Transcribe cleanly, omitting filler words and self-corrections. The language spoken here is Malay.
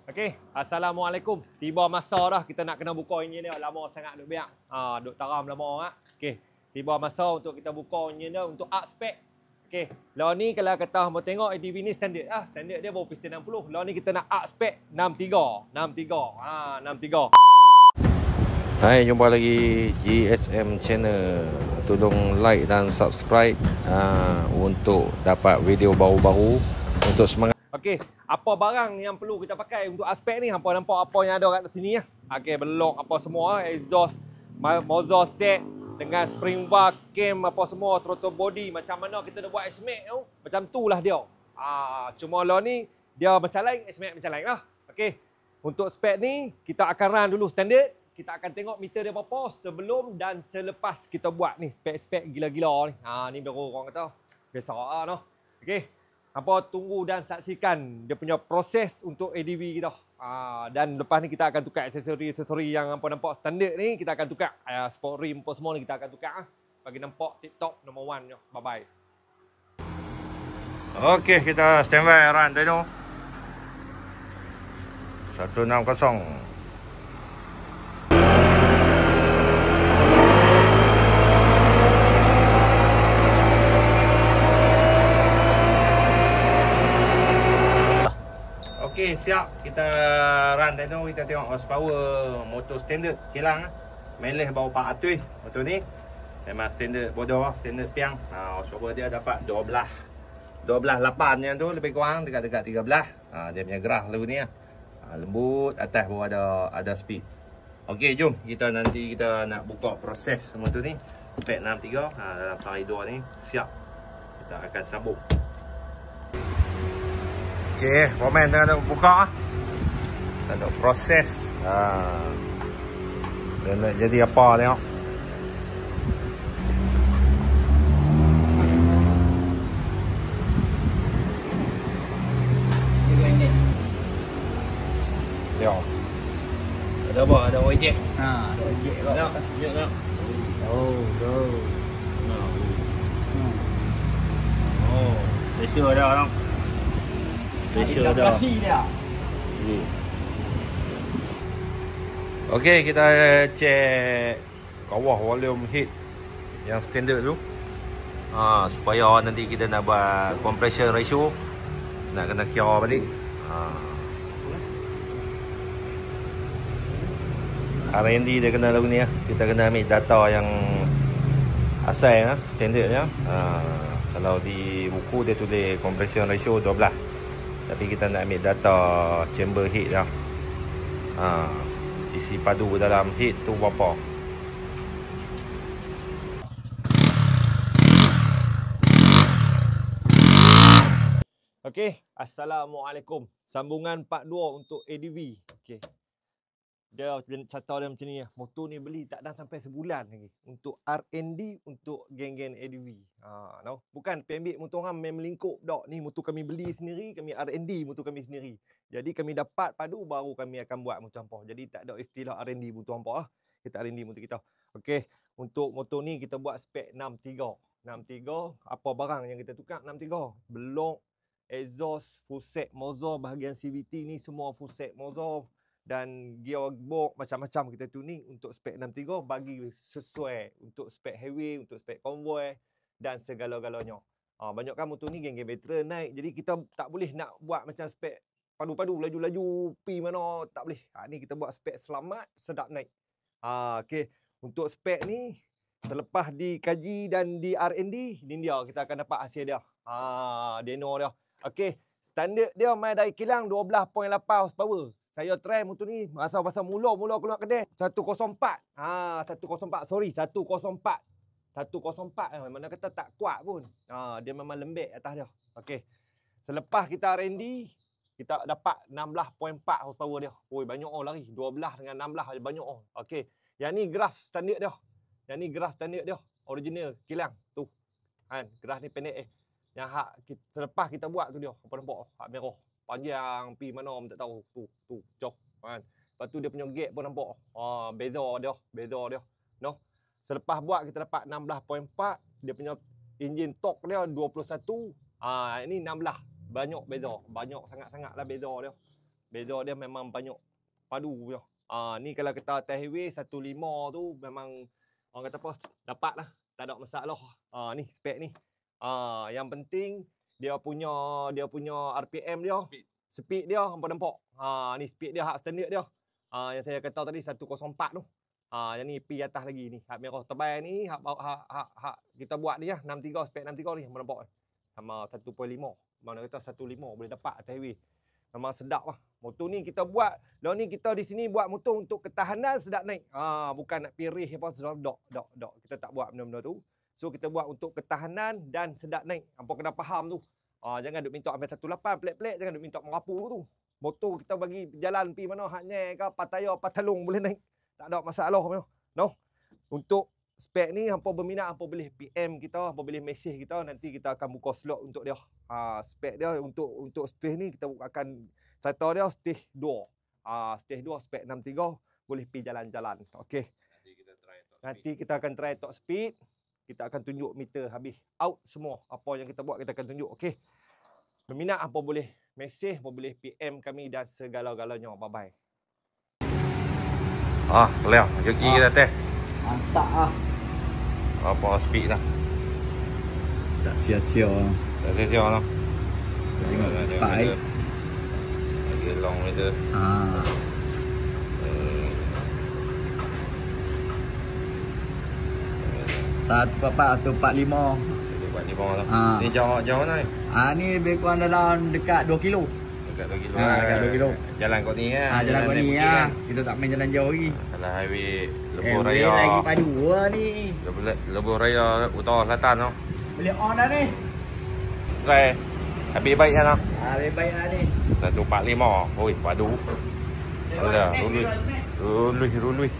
Okey, Assalamualaikum. Tiba masa dah kita nak kena buka enjin dia. Lama sangat duk biar. Duk taram lama ah. Okey, tiba masa untuk kita buka enjin dia untuk up spec. Okey, lawan ni kalau kata hangpa tengok ADV ni standard ah. Standard dia baru piston 60. Lawan ni kita nak up spec 63. 63. Hai, jumpa lagi GSM Channel. Tolong like dan subscribe untuk dapat video baru-baru untuk semangat. Okey, apa barang yang perlu kita pakai untuk aspek ni? Hampa nampak apa yang ada kat sini ya? Okey, belok apa semua, exhaust, muzzle set dengan spring bar, cam apa semua, throttle body, macam mana kita dah buat estimate tu, macam tu lah dia. Cuma lah ni dia macam lain, estimate macam lain lah. Okey, untuk spek ni kita akan run dulu standard. Kita akan tengok meter dia berapa sebelum dan selepas kita buat ni spek-spek gila-gila ni. Ni baru orang kata biasa noh. Okey. Hampa tunggu dan saksikan dia punya proses untuk ADV kita. Dan lepas ni kita akan tukar aksesori-aksesori yang hampa nampak standard ni, kita akan tukar. Sport rim apa semua ni kita akan tukar. Bagi nampak TikTok nombor 1. Bye-bye. Okey, kita standby run tadi tu. 160. Okey, siap. Kita run tadi tu, kita tengok horsepower motor standard kilang. Meleh bawah 400 motor ni. Memang standard bodoh, standard piang. Horsepower dia dapat 12.8 yang tu lebih kurang dekat-dekat 13. Dia punya graf lagu ni. Lembut, atas bawah ada speed. Okey, jom nanti kita nak buka proses motor ni. Spek 63 dalam sehari 2 ni siap. Kita akan sambung. Okey, komen tengah buka. Ada proses. Dan nak jadi apa tengok. Tengok. Ada apa? Ada ojek. Ada ojek kau. Tengok. Pressure dah orang. Pressure dah. Okey, kita check kawah volume heat yang standard tu. Supaya nanti kita nak buat compression ratio, nak kena kira balik. R&D dia kena lagu ni. Kita kena ambil data yang asal standard ya. Kalau di buku dia tulis compression ratio 12. Tapi kita nak ambil data chamber heat dah. Isi padu dalam heat tu berapa. Okey, Assalamualaikum. Sambungan part 2 untuk ADV. Okey. Dia cerita dia macam ni. Motor ni beli tak dah sampai sebulan lagi. Untuk R&D untuk geng-geng ADV. No? Bukan ambil motor orang main melingkup dok. Ni motor kami beli sendiri, kami R&D motor kami sendiri. Jadi kami dapat padu baru kami akan buat motor hampa. Jadi tak ada istilah R&D motor hampa. Kita R&D motor kita. Okey, untuk motor ni kita buat spek 63. 63, apa barang yang kita tukar 63? Belok, exhaust, full set muzzle, bahagian CVT ni semua full set muzzle. Dan gearbox macam-macam kita tuning untuk spek 63 bagi sesuai untuk spek heavy, untuk spek convoy dan segala-galanya. Banyak kan motor ni geng-geng veteran naik. Jadi kita tak boleh nak buat macam spek padu-padu laju-laju pi mana, tak boleh. Ni kita buat spek selamat, sedap naik. Okey, untuk spek ni selepas dikaji dan di R&D, ni dia kita akan dapat hasil dia. Deno dia. Okey, standard dia main dari kilang 12.8 horsepower. Saya try motor ni pasal mula keluar kedai 104. 104. Sorry, 104. 104 mana kata tak kuat pun. Dia memang lembek atas dia. Okey. Selepas kita R&D, kita dapat 16.4 horsepower dia. Oi, banyak lari. 12 dengan 16 banyak. Okey. Yang ni graf standard dia. Original kilang tu. Graf ni pendek Yang selepas kita buat tu dia. Apa nampak? Hak merah. Panjang pi mana tak tahu tu jauh kan. Lepas tu dia punya gap pun nampak. Beza dia. No. Selepas buat kita dapat 16.4, dia punya enjin torque dia 21. Ini 16. Banyak beza, banyak sangat-sangatlah beza dia. Beza dia memang banyak padu punya. Ni kalau kita atas highway 15 tu memang orang kata apa, dapat lah. Tak ada masalah. Ni spek ni. Yang penting dia punya RPM dia, speed dia hampa nampak. Ni speed dia hak standard dia. Yang saya kata tadi 104 tu. Yang ni pi atas lagi ni. Hak merah tebal ni hak kita buat ni lah 63 spek 63 ni hampa nampak. Sama 1.5. Mana kata 1.5 boleh dapat atas highway. Memang sedap lah. Motor ni kita buat, lalu ni kita di sini buat motor untuk ketahanan sedap naik. Bukan nak pirih apa sedap. Dok. Kita tak buat benda-benda tu. So kita buat untuk ketahanan dan sedap naik. Hampa kena faham tu. Jangan duk minta ambil 18 pelik-pelik, jangan duk minta merapu tu. Motor kita bagi jalan pi mana haknya ke pataya patalung boleh naik. Tak ada masalah no. Untuk spek ni hampa berminat hampa boleh PM kita, hampa boleh mesej kita, nanti kita akan buka slot untuk dia. Spek dia untuk space ni kita akan cerita dia stage 2. Stage 2 spek 63 boleh pi jalan-jalan. Okey. Nanti kita akan try top speed. Kita akan tunjuk meter habis out semua. Apa yang kita buat kita akan tunjuk. Okey. Berminat apa boleh mesej, apa boleh PM kami dan segala-galanya. Bye-bye. Leo, joki kita teh. Mantap ah. Apa speed lah. Tak sia-sia. Tak sia-sia lah. Tengok cepat eh. Lagi long meter. 144 atau 45. 145 lah. Ni jauh mana ni? Ni lebih kurang dalam dekat 2 kilo. Dekat 2 kilo. Dekat 2 kilo. Jalan kau ni lah. Jalan kau ni lah. Kita tak main jalan jauh lagi. Kalau highway Lebuh Raya. Lagi padu lah ni. Lebuh Raya utara selatan tu. Boleh on dah ni. Try. Habis baik kan lah. Lebih baik lah ni. 145. Oi, padu. Alah, rului.